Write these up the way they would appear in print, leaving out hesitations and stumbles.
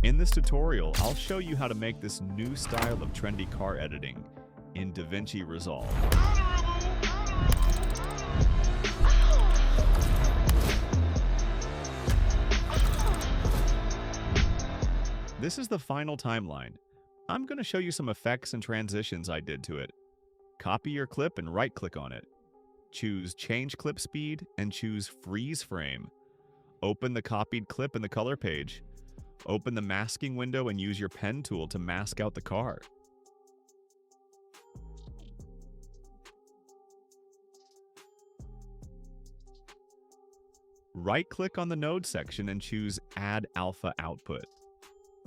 In this tutorial, I'll show you how to make this new style of trendy car editing in DaVinci Resolve. This is the final timeline. I'm going to show you some effects and transitions I did to it. Copy your clip and right-click on it. Choose Change Clip Speed and choose Freeze Frame. Open the copied clip in the color page. Open the masking window and use your pen tool to mask out the car. Right-click on the node section and choose Add Alpha Output.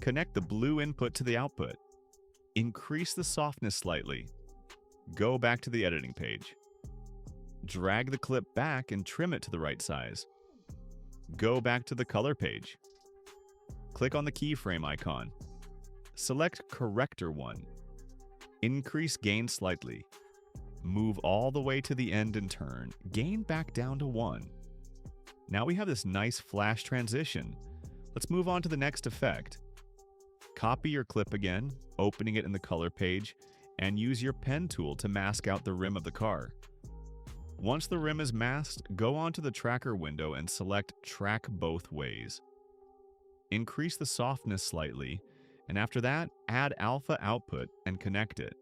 Connect the blue input to the output. Increase the softness slightly. Go back to the editing page. Drag the clip back and trim it to the right size. Go back to the color page. Click on the keyframe icon. Select Corrector 1. Increase gain slightly. Move all the way to the end and turn. Gain back down to 1. Now we have this nice flash transition. Let's move on to the next effect. Copy your clip again, opening it in the color page, and use your pen tool to mask out the rim of the car. Once the rim is masked, go onto the tracker window and select Track Both Ways. Increase the softness slightly, and after that, add alpha output and connect it.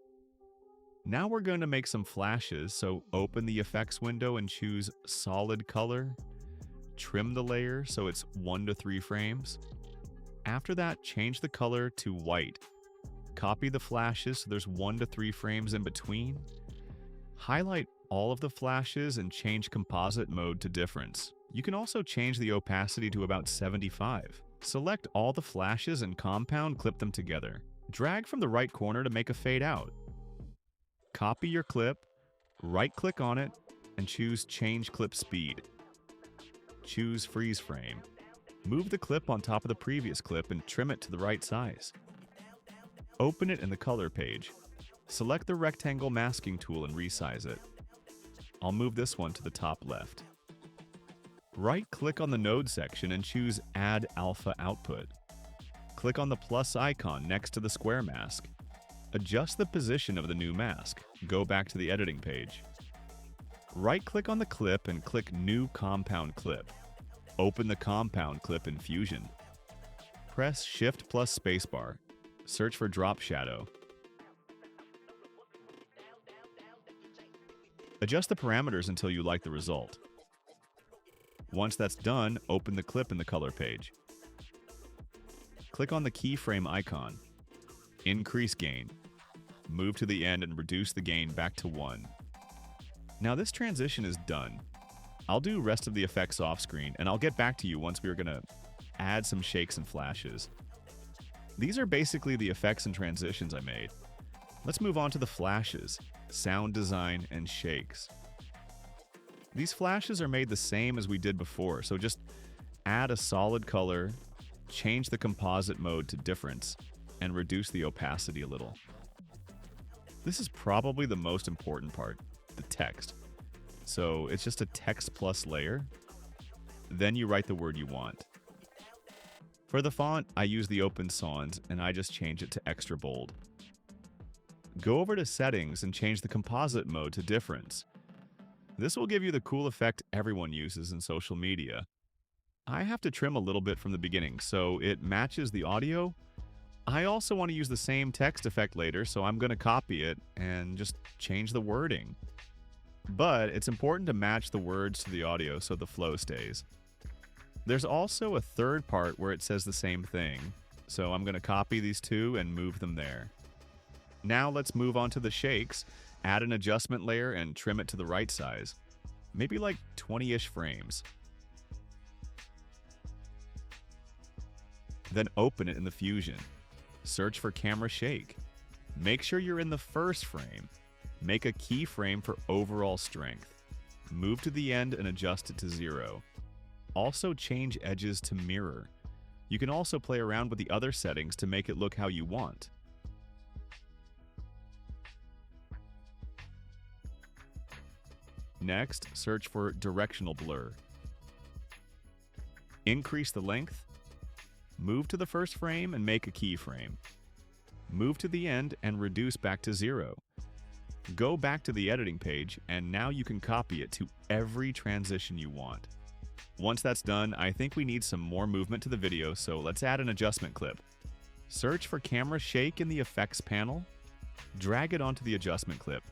Now we're going to make some flashes, so open the effects window and choose Solid Color. Trim the layer so it's 1 to 3 frames. After that, change the color to white. Copy the flashes so there's 1 to 3 frames in between. Highlight all of the flashes and change composite mode to difference. You can also change the opacity to about 75. Select all the flashes and compound clip them together. Drag from the right corner to make a fade out. Copy your clip, right-click on it, and choose Change Clip Speed. Choose Freeze Frame. Move the clip on top of the previous clip and trim it to the right size. Open it in the color page. Select the rectangle masking tool and resize it. I'll move this one to the top left. Right-click on the node section and choose Add Alpha Output. Click on the plus icon next to the square mask. Adjust the position of the new mask. Go back to the editing page. Right-click on the clip and click New Compound Clip. Open the compound clip in Fusion. Press Shift plus Spacebar. Search for Drop Shadow. Adjust the parameters until you like the result. Once that's done, open the clip in the color page. Click on the keyframe icon. Increase gain. Move to the end and reduce the gain back to 1. Now this transition is done. I'll do rest of the effects off screen, and I'll get back to you once we're going to add some shakes and flashes. These are basically the effects and transitions I made. Let's move on to the flashes, sound design, and shakes. These flashes are made the same as we did before, so just add a solid color, change the composite mode to difference, and reduce the opacity a little. This is probably the most important part, the text. So it's just a text plus layer. Then you write the word you want. For the font, I use the Open Sans, and I just change it to extra bold. Go over to Settings and change the composite mode to difference. This will give you the cool effect everyone uses in social media. I have to trim a little bit from the beginning, so it matches the audio. I also want to use the same text effect later, so I'm going to copy it and just change the wording. But it's important to match the words to the audio so the flow stays. There's also a third part where it says the same thing, so I'm going to copy these two and move them there. Now let's move on to the shakes. Add an adjustment layer and trim it to the right size. Maybe like 20-ish frames. Then open it in the Fusion. Search for Camera Shake. Make sure you're in the first frame. Make a keyframe for overall strength. Move to the end and adjust it to 0. Also change edges to mirror. You can also play around with the other settings to make it look how you want. Next, search for directional blur. Increase the length. Move to the first frame and make a keyframe. Move to the end and reduce back to 0. Go back to the editing page, and now you can copy it to every transition you want. Once that's done, I think we need some more movement to the video, so let's add an adjustment clip. Search for camera shake in the effects panel. Drag it onto the adjustment clip.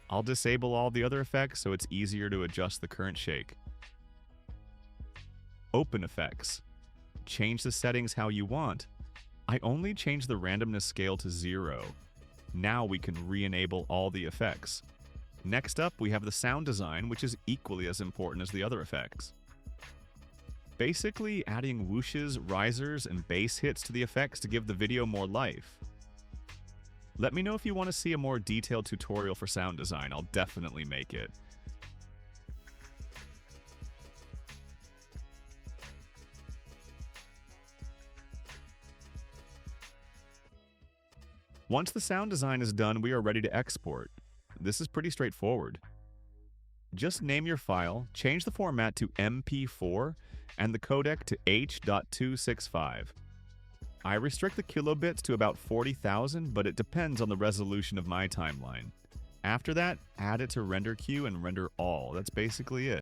I'll disable all the other effects so it's easier to adjust the current shake. Open effects. Change the settings how you want. I only changed the randomness scale to 0. Now we can re-enable all the effects. Next up, we have the sound design, which is equally as important as the other effects. Basically, adding whooshes, risers, and bass hits to the effects to give the video more life. Let me know if you want to see a more detailed tutorial for sound design. I'll definitely make it. Once the sound design is done, we are ready to export. This is pretty straightforward. Just name your file, change the format to MP4, and the codec to H.265. I restrict the kilobits to about 40,000, but it depends on the resolution of my timeline. After that, add it to render queue and render all. That's basically it.